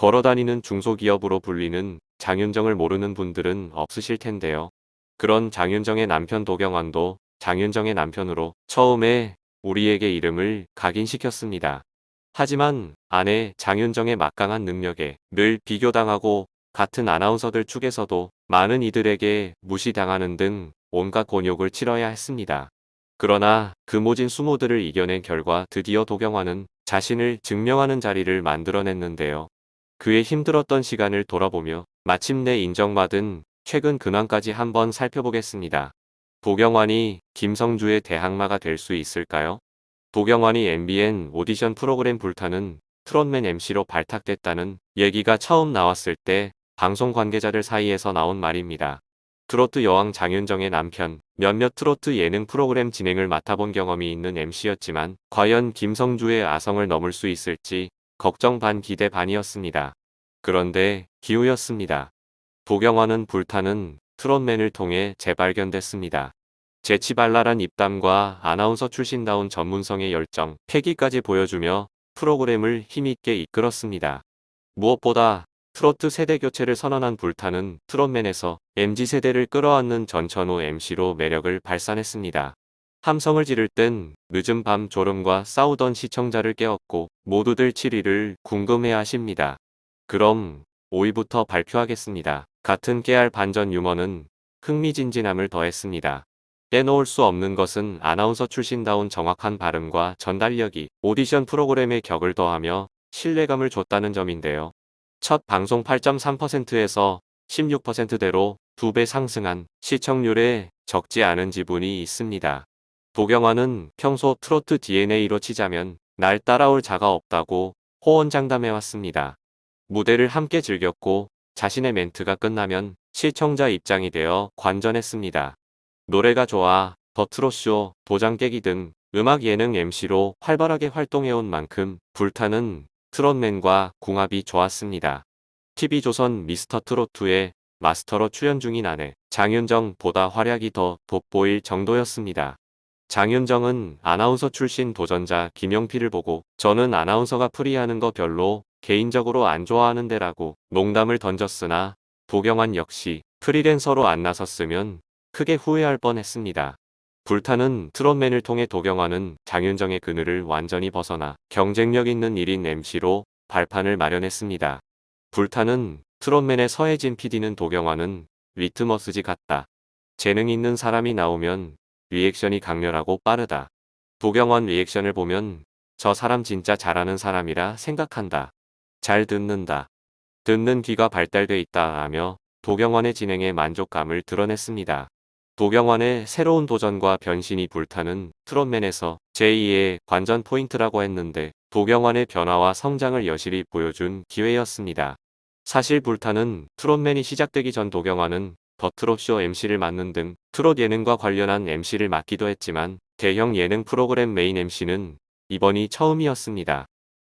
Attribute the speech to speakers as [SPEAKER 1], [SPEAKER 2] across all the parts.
[SPEAKER 1] 걸어다니는 중소기업으로 불리는 장윤정을 모르는 분들은 없으실 텐데요. 그런 장윤정의 남편 도경완도 장윤정의 남편으로 처음에 우리에게 이름을 각인시켰습니다. 하지만 아내 장윤정의 막강한 능력에 늘 비교당하고 같은 아나운서들 축에서도 많은 이들에게 무시당하는 등 온갖 곤욕을 치러야 했습니다. 그러나 그 모진 수모들을 이겨낸 결과 드디어 도경완은 자신을 증명하는 자리를 만들어냈는데요. 그의 힘들었던 시간을 돌아보며 마침내 인정받은 최근 근황까지 한번 살펴보겠습니다. 도경완이 김성주의 대항마가 될 수 있을까요? 도경완이 MBN 오디션 프로그램 불타는 트롯맨 MC로 발탁됐다는 얘기가 처음 나왔을 때 방송 관계자들 사이에서 나온 말입니다. 트로트 여왕 장윤정의 남편, 몇몇 트로트 예능 프로그램 진행을 맡아본 경험이 있는 MC였지만 과연 김성주의 아성을 넘을 수 있을지 걱정 반 기대 반이었습니다. 그런데 기우였습니다. 도경완은 불타는 트롯맨을 통해 재발견됐습니다. 재치발랄한 입담과 아나운서 출신다운 전문성의 열정, 패기까지 보여주며 프로그램을 힘있게 이끌었습니다. 무엇보다 트로트 세대 교체를 선언한 불타는 트롯맨에서 MZ세대를 끌어안는 전천후 MC로 매력을 발산했습니다. 함성을 지를 땐 늦은 밤 졸음과 싸우던 시청자를 깨웠고 모두들 7위를 궁금해 하십니다. 그럼 5위부터 발표하겠습니다. 같은 깨알 반전 유머는 흥미진진함을 더했습니다. 빼놓을 수 없는 것은 아나운서 출신다운 정확한 발음과 전달력이 오디션 프로그램의 격을 더하며 신뢰감을 줬다는 점인데요. 첫 방송 8.3%에서 16%대로 2배 상승한 시청률에 적지 않은 지분이 있습니다. 도경완은 평소 트로트 DNA로 치자면 날 따라올 자가 없다고 호언장담해왔습니다. 무대를 함께 즐겼고 자신의 멘트가 끝나면 시청자 입장이 되어 관전했습니다. 노래가 좋아, 더 트롯쇼, 도장 깨기 등 음악 예능 MC로 활발하게 활동해온 만큼 불타는 트롯맨과 궁합이 좋았습니다. TV조선 미스터트롯2에 마스터로 출연 중인 아내 장윤정보다 활약이 더 돋보일 정도였습니다. 장윤정은 아나운서 출신 도전자 김영필을 보고 저는 아나운서가 프리하는 거 별로 개인적으로 안 좋아하는데 라고 농담을 던졌으나 도경완 역시 프리랜서로 안 나섰으면 크게 후회할 뻔했습니다. 불타는 트롯맨을 통해 도경완은 장윤정의 그늘을 완전히 벗어나 경쟁력 있는 1인 MC로 발판을 마련했습니다. 불타는 트롯맨의 서혜진 PD는 도경완은 리트머스지 같다. 재능 있는 사람이 나오면 리액션이 강렬하고 빠르다. 도경완 리액션을 보면 저 사람 진짜 잘하는 사람이라 생각한다. 잘 듣는다. 듣는 귀가 발달돼 있다 하며 도경완의 진행에 만족감을 드러냈습니다. 도경완의 새로운 도전과 변신이 불타는 트롯맨에서 제2의 관전 포인트라고 했는데 도경완의 변화와 성장을 여실히 보여준 기회였습니다. 사실 불타는 트롯맨이 시작되기 전 도경완은 더 트롯쇼 MC를 맡는 등 트롯 예능과 관련한 MC를 맡기도 했지만 대형 예능 프로그램 메인 MC는 이번이 처음이었습니다.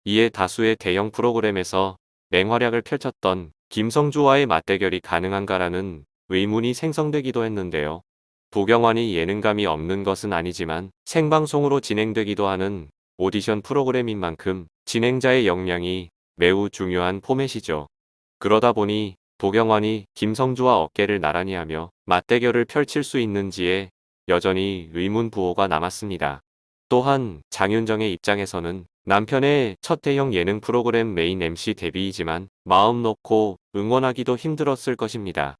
[SPEAKER 1] 이에 다수의 대형 프로그램에서 맹활약을 펼쳤던 김성주와의 맞대결이 가능한가라는 의문이 생성되기도 했는데요. 도경완이 예능감이 없는 것은 아니지만 생방송으로 진행되기도 하는 오디션 프로그램인 만큼 진행자의 역량이 매우 중요한 포맷이죠. 그러다 보니 도경완이 김성주와 어깨를 나란히 하며 맞대결을 펼칠 수 있는지에 여전히 의문부호가 남았습니다. 또한 장윤정의 입장에서는 남편의 첫 대형 예능 프로그램 메인 MC 데뷔이지만 마음 놓고 응원하기도 힘들었을 것입니다.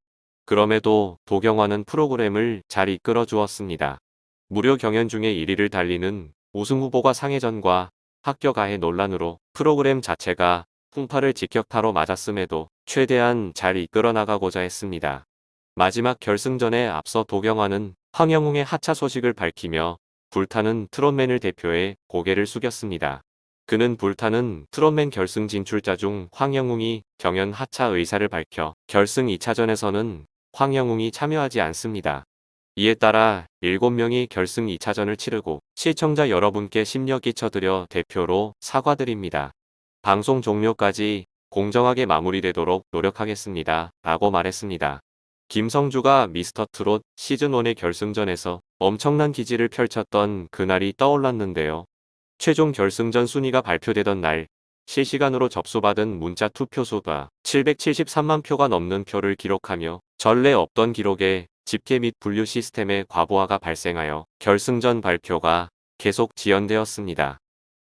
[SPEAKER 1] 그럼에도 도경완은 프로그램을 잘 이끌어 주었습니다. 무료 경연 중에 1위를 달리는 우승 후보가 상해전과 합격아해 논란으로 프로그램 자체가 풍파를 직격타로 맞았음에도 최대한 잘 이끌어 나가고자 했습니다. 마지막 결승전에 앞서 도경완은 황영웅의 하차 소식을 밝히며 불타는 트롯맨을 대표해 고개를 숙였습니다. 그는 불타는 트롯맨 결승 진출자 중 황영웅이 경연 하차 의사를 밝혀 결승 2차전에서는 황영웅이 참여하지 않습니다. 이에 따라 7명이 결승 2차전을 치르고 시청자 여러분께 심려 끼쳐드려 대표로 사과드립니다. 방송 종료까지 공정하게 마무리되도록 노력하겠습니다. 라고 말했습니다. 김성주가 미스터트롯 시즌1의 결승전에서 엄청난 기지를 펼쳤던 그날이 떠올랐는데요. 최종 결승전 순위가 발표되던 날 실시간으로 접수받은 문자 투표 수가 773만 표가 넘는 표를 기록하며 전례 없던 기록에 집계 및 분류 시스템의 과부하가 발생하여 결승전 발표가 계속 지연되었습니다.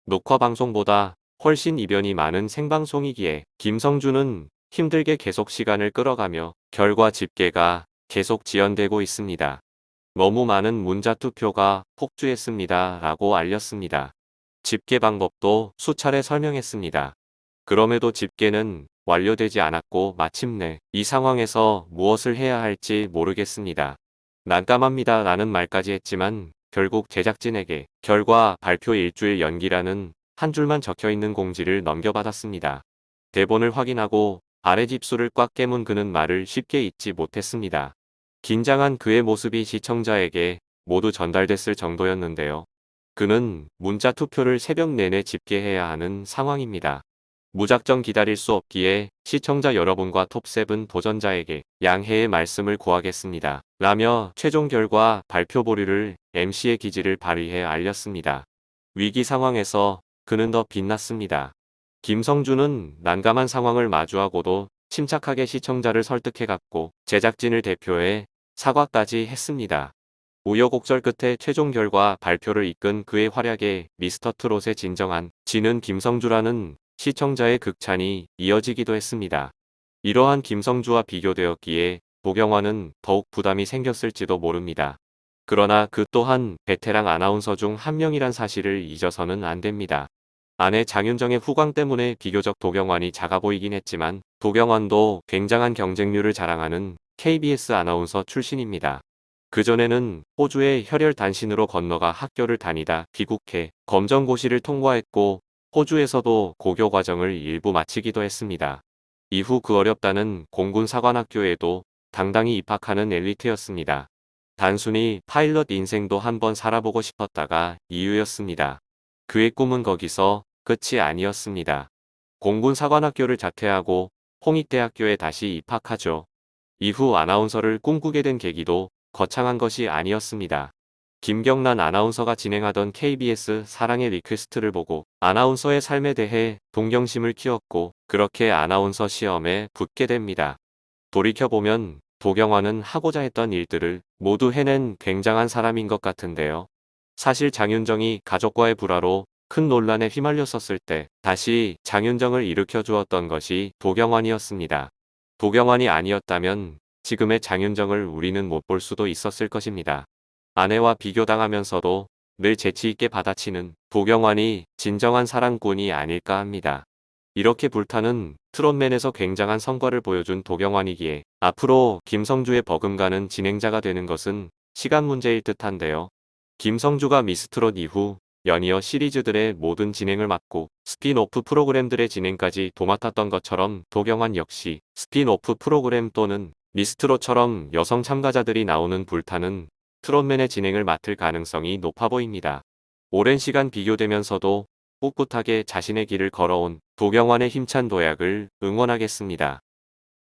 [SPEAKER 1] 녹화 방송보다 훨씬 이변이 많은 생방송이기에 김성주는 힘들게 계속 시간을 끌어가며 결과 집계가 계속 지연되고 있습니다. 너무 많은 문자 투표가 폭주했습니다. 라고 알렸습니다. 집계 방법도 수차례 설명했습니다. 그럼에도 집계는 완료되지 않았고 마침내 이 상황에서 무엇을 해야 할지 모르겠습니다. 난감합니다. 라는 말까지 했지만 결국 제작진에게 결과 발표 일주일 연기라는 한 줄만 적혀있는 공지를 넘겨받았습니다. 대본을 확인하고 아랫입술을 꽉 깨문 그는 말을 쉽게 잊지 못했습니다. 긴장한 그의 모습이 시청자에게 모두 전달됐을 정도였는데요. 그는 문자 투표를 새벽 내내 집계해야 하는 상황입니다. 무작정 기다릴 수 없기에 시청자 여러분과 톱7 도전자에게 양해의 말씀을 구하겠습니다. 라며 최종 결과 발표 보류를 MC의 기지를 발휘해 알렸습니다. 위기 상황에서 그는 더 빛났습니다. 김성주는 난감한 상황을 마주하고도 침착하게 시청자를 설득해갔고 제작진을 대표해 사과까지 했습니다. 우여곡절 끝에 최종 결과 발표를 이끈 그의 활약에 미스터 트롯의 진정한 진은 김성주라는 시청자의 극찬이 이어지기도 했습니다. 이러한 김성주와 비교되었기에 도경완은 더욱 부담이 생겼을지도 모릅니다. 그러나 그 또한 베테랑 아나운서 중 한 명이란 사실을 잊어서는 안 됩니다. 아내 장윤정의 후광 때문에 비교적 도경완이 작아 보이긴 했지만 도경완도 굉장한 경쟁률을 자랑하는 KBS 아나운서 출신입니다. 그전에는 호주의 혈혈 단신으로 건너가 학교를 다니다 귀국해 검정고시를 통과했고 호주에서도 고교 과정을 일부 마치기도 했습니다. 이후 그 어렵다는 공군 사관학교에도 당당히 입학하는 엘리트였습니다. 단순히 파일럿 인생도 한번 살아보고 싶었다가 이유였습니다. 그의 꿈은 거기서 끝이 아니었습니다. 공군 사관학교를 자퇴하고 홍익대학교에 다시 입학하죠. 이후 아나운서를 꿈꾸게 된 계기도 거창한 것이 아니었습니다. 김경란 아나운서가 진행하던 KBS 사랑의 리퀘스트를 보고 아나운서의 삶에 대해 동경심을 키웠고 그렇게 아나운서 시험에 붙게 됩니다. 돌이켜보면 도경완은 하고자 했던 일들을 모두 해낸 굉장한 사람인 것 같은데요. 사실 장윤정이 가족과의 불화로 큰 논란에 휘말렸었을 때 다시 장윤정을 일으켜 주었던 것이 도경완이었습니다. 도경완이 아니었다면 지금의 장윤정을 우리는 못 볼 수도 있었을 것입니다. 아내와 비교당하면서도 늘 재치있게 받아치는 도경완이 진정한 사랑꾼이 아닐까 합니다. 이렇게 불타는 트롯맨에서 굉장한 성과를 보여준 도경완이기에 앞으로 김성주의 버금가는 진행자가 되는 것은 시간 문제일 듯한데요. 김성주가 미스트롯 이후 연이어 시리즈들의 모든 진행을 맡고 스핀오프 프로그램들의 진행까지 도맡았던 것처럼 도경완 역시 스핀오프 프로그램 또는 미스트롯처럼 여성 참가자들이 나오는 불타는 트롯맨의 진행을 맡을 가능성이 높아 보입니다. 오랜 시간 비교되면서도 꿋꿋하게 자신의 길을 걸어온 도경완의 힘찬 도약을 응원하겠습니다.